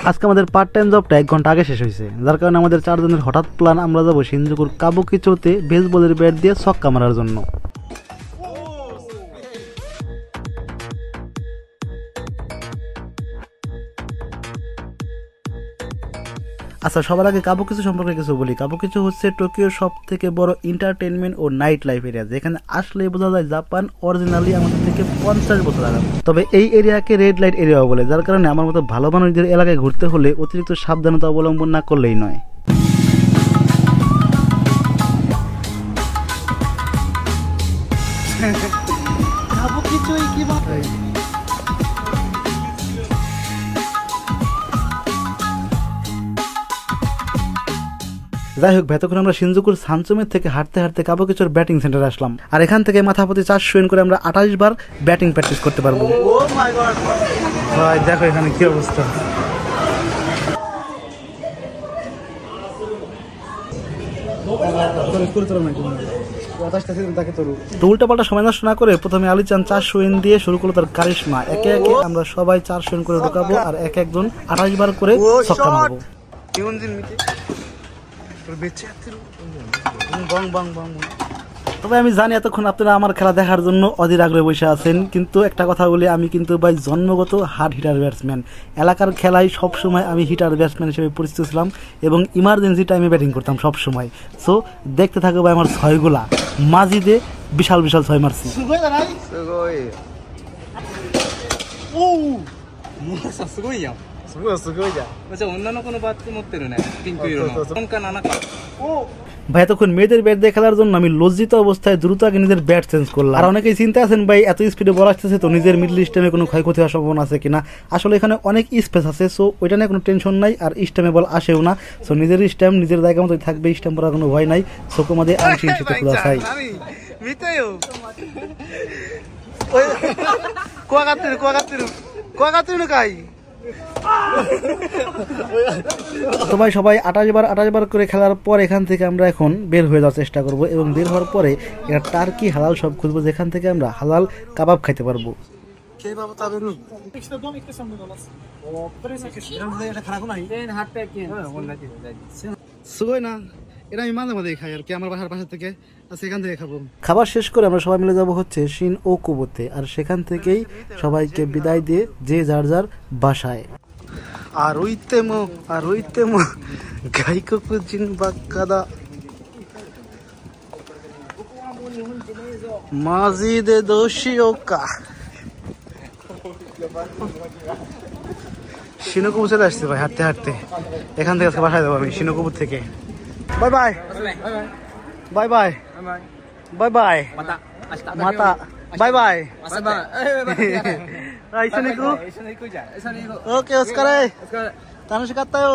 আজকে আমাদের part time জবটা 1 ঘন্টা আগে শেষ হয়েছে, যার কারণে আমাদের 4 জনের হঠাৎ প্ল্যান আমরা যাবো শিনজুকুর কাবুকিচোতে বেসবলের ব্যাট দিয়ে ছক্কা মারার জন্য। আচ্ছা, সবার আগে কাবুকিচো সম্পর্কে কিছু বলি। কাবুকিচো হচ্ছে টোকিওর সব থেকে বড় এন্টারটেনমেন্ট ও নাইট লাইফ এরিয়া, যেখানে আসলে বোঝা যায় জাপান অরিজিনালি আমাদের থেকে 50 বছর আগে। তবে এই এরিয়াকে রেড লাইট এরিয়াও বলে, যার কারণে আমার মতো ভালো মানুষদের এলাকায় ঘুরতে হলে অতিরিক্ত সাবধানতা অবলম্বন না করলেই নয়। যাই হোক, এতক্ষণ আমরা শিনজুকুর সানচুমের থেকে হাঁটতে হাঁটতে কাবুকিচোর ব্যাটিং সেন্টারে আসলাম, আর এখান থেকে মাথাপতি 400 ইয়েন করে আমরা 28 বার ব্যাটিং প্র্যাকটিস করতে পারবো। ভাই দেখো এখানে কি অবস্থা। তো উল্টাপাল্টা সময় নষ্ট না করে প্রথমে আলিচান 400 ইয়েন দিয়ে শুরু করলো তার কারিশমা। একে একে আমরা সবাই 400 ইয়েন করে ঢোকাবো আর এক একজন 28 বার করে ছক্কা মারবো। তবে আমি জানি এতক্ষণ আপনারা আমার খেলা দেখার জন্য অধীর আগ্রহে বসে আছেন, কিন্তু একটা কথা বলি, আমি কিন্তু ভাই জন্মগত হার্ড হিটার ব্যাটসম্যান। এলাকার খেলায় সবসময় আমি হিটার ব্যাটসম্যান হিসেবে পরিচিত ছিলাম এবং ইমার্জেন্সি টাইমে ব্যাটিং করতাম সবসময়। সো দেখতে থাকো ভাই আমার ছয়গুলা, মাঝিদে বিশাল বিশাল ছয় মারছি। ভাই এতক্ষণ মেয়েদের ব্যাট দিয়ে খেলার জন্য আমি লজ্জিত অবস্থায় দ্রুত আগে নিজের ব্যাট চেঞ্জ করলাম। আর অনেকেই চিন্তা আছেন ভাই এত স্পিডে বল আসতেছে তো নিজের মিডল স্টেমে কোনো ক্ষয়ক্ষতি হওয়ার সম্ভাবনা আছে কিনা। আসলে এখানে অনেক স্পেস আছে, সো ওইটা নিয়ে কোনো টেনশন নাই, আর স্টেমে বল আসেও না। সো নিজের স্টেম নিজের জায়গা মতোই থাকবে, স্টেম করার কোনো ভয় নাই। সো আমাদের আংশিক পুরো চাই। তো ভাই সবাই 28 বার করে খেলার পর এখান থেকে আমরা এখন বের হয়ে যাওয়ার চেষ্টা করব, এবং বের হওয়ার পরে এটা টার্কি হালাল সব খুঁজবো, যেখান থেকে আমরা হালাল কাবাব খাইতে পারবো। এটা আমি মাঝে মাঝে খাই আর কি, আমার বাসার পাশে থেকে, সেখান থেকে খাবো। খাবার শেষ করে আমরা সবাই মিলে যাবো হচ্ছে শিনওকুবোতে, আর সেখান থেকেই সবাইকে বিদায় দিয়ে যে যার যার বাসায়। আর ওইতেমো গাইকোকু জিনবাক্কাদা মাজিদে দোশিওকা। শিনওকুবো চলে আসছে ভাই হাঁটতে হাঁটতে। এখান থেকে আজকে বাসায় যাবো আমি শিনওকুবো থেকে। Bye bye bye bye bye bye মাতা বাই বাই ওকে ওস্কারে楽しかったよ。